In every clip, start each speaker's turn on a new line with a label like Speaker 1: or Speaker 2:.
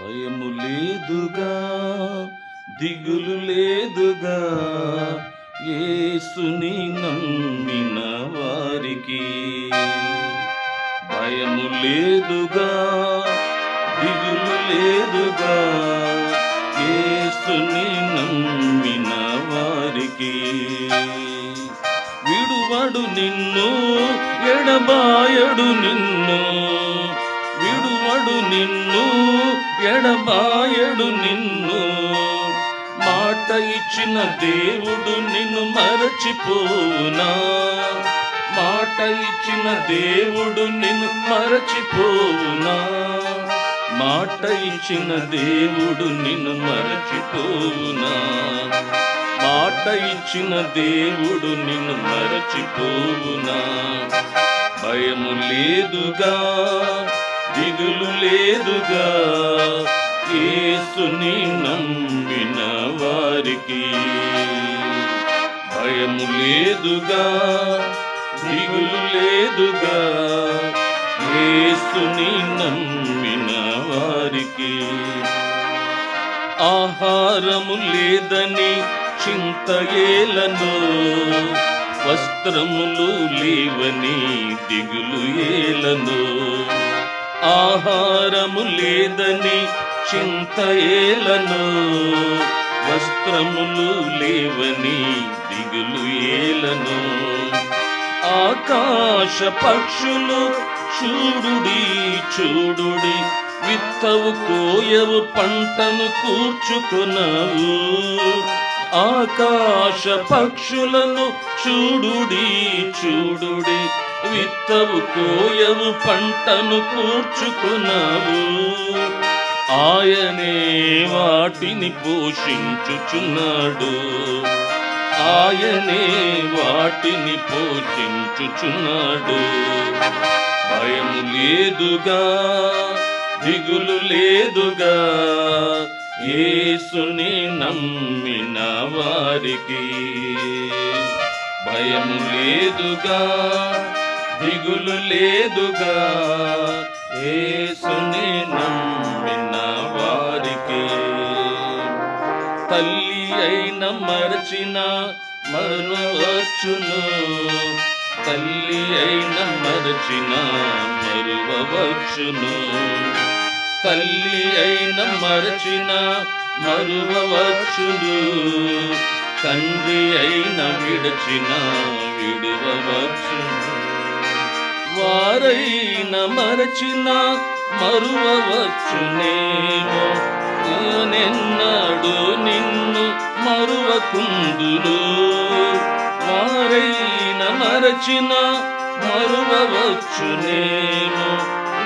Speaker 1: భయము లేదుగా, దిగులు లేదుగా, యేసుని నమ్మిన వారికి. భయము లేదుగా, దిగులు లేదుగా, యేసుని నమ్మిన వారికి. విడువడు నిన్ను, ఎడబాయడు నిన్ను, విడువడు నిన్ను, ఎడబాయడు నిన్ను. మాట ఇచ్చిన దేవుడు నిన్ను మరచిపోవునా? మాట ఇచ్చిన దేవుడు నిన్ను మరచిపోవునా? మాట ఇచ్చిన దేవుడు నిన్ను మరచిపోవునా? మాట ఇచ్చిన దేవుడు నిన్ను మరచిపోవునా? భయము లేదుగా, దిగులు లేదుగా, యేసుని నమ్మిన వారికి. భయము లేదుగా, దిగులు లేదుగా, యేసుని నమ్మిన వారికి. ఆహారము లేదని చింత ఏలను, వస్త్రములు లేవని దిగులు ఏలను. ఆహారము లేదని చింత ఏలను, వస్త్రములు లేవని దిగులు ఏలను. ఆకాశ పక్షులు చూడుడి చూడుడి, విత్తవు కోయవు పంటను కూర్చుకొనవు. ఆకాశ పక్షులను చూడుడి చూడుడి, విత్తవు కోయవు పంటను కూర్చుకొనవు. ఆయనే వాటిని పోషించుచున్నాడు, ఆయనే వాటిని పోషించుచున్నాడు. భయము లేదుగా, దిగులు లేదుగా, యేసుని నమ్మిన వారికి. భయము లేదుగా, దిగులు లేదుగా, యేసుని నమ్మిన వారికి. తల్లి అయిన మరచిన మరువవచ్చును, తల్లి అయిన మరచిన మరువవచ్చును. తల్లి అయిన మరచిన మరువవచ్చును, తండ్రి అయిన విడచిన విడువవచ్చును. వారైన మరచిన మరువవచ్చునేమో, నేనెన్నడు నిన్ను మరువకుందును. వారైన మరచిన మరువవచ్చునేమో,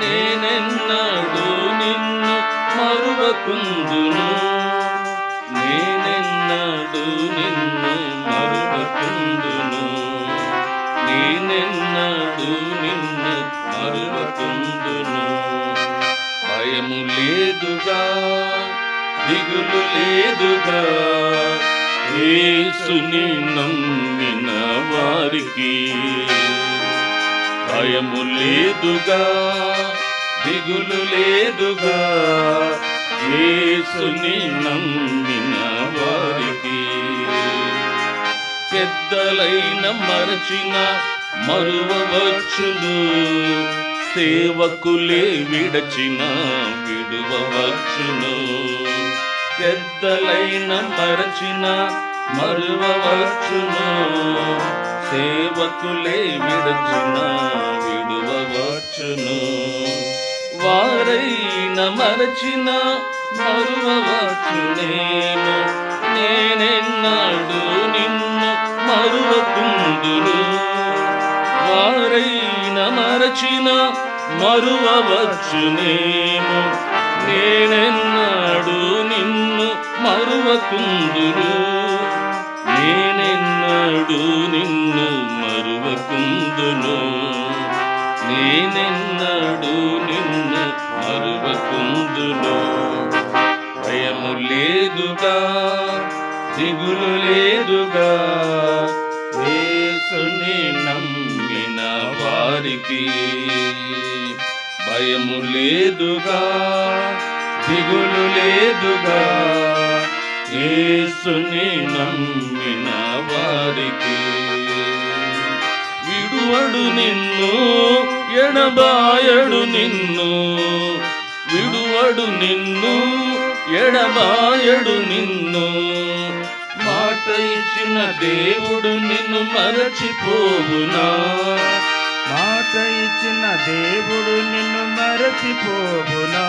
Speaker 1: నేనెన్నడు నిన్ను మరువకుందును. నేనెన్నడు నిన్ను మరువకుందును, నేనెన్నడు నిన్ను మరువకుందును. భయము లేదుగా, దిగులు లేదుగా, యేసుని నమ్మిన వారికి. భయము లేదుగా, దిగులు లేదుగా, యేసుని నమ్మిన వారికి. పెద్దలైన మరచిన మరువవచ్చును, సేవకులే విడచిన విడువవచ్చును. పెద్దలైన మరచిన మరువవచ్చును, సేవకులే విడచిన విడువవచ్చును. వారైన మరచిన మరువవచ్చునేమో, నేనెన్నడు నిన్ను మరువకుందును. వారైన మరచిన మరువవచ్చునేమో, నేనెన్నడు నిన్ను మరువకుందును. నేనెన్నడు నిన్ను మరువకుందును, నేనెన్నడు నిన్ను మరువకుందును. భయము లేదుగా, దిగులు లేదుగా, యేసుని నమ్మిన వారికి. భయము లేదుగా, దిగులు లేదుగా. యేసుని నమ్మిన వారికి విడువడు నిన్ను, ఎడబాయడు నిన్ను. విడువడు నిన్ను, ఎడబాయడు నిన్ను. మాట ఇచ్చిన దేవుడు నిన్ను మరచిపోవునా?
Speaker 2: మాట ఇచ్చిన దేవుడు నిన్ను మరచిపోవునా?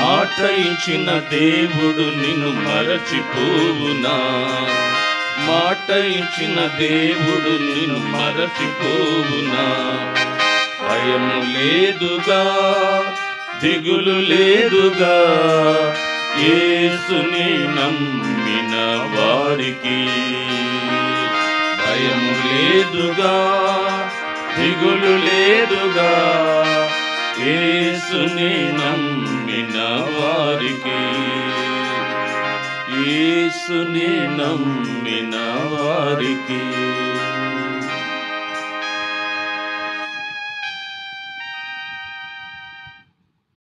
Speaker 1: మాట ఇచ్చిన దేవుడు నిన్ను మరచిపోవునా? మాట ఇచ్చిన దేవుడు నిన్ను మరచిపోవునా? భయము లేదుగా, దిగులు లేదుగా. యేసుని నమ్మిన వారికి భయము లేదుగా, దిగులు లేదుగా. యేసుని నమ్మిన వారికి, యేసుని నమ్మిన వారికి.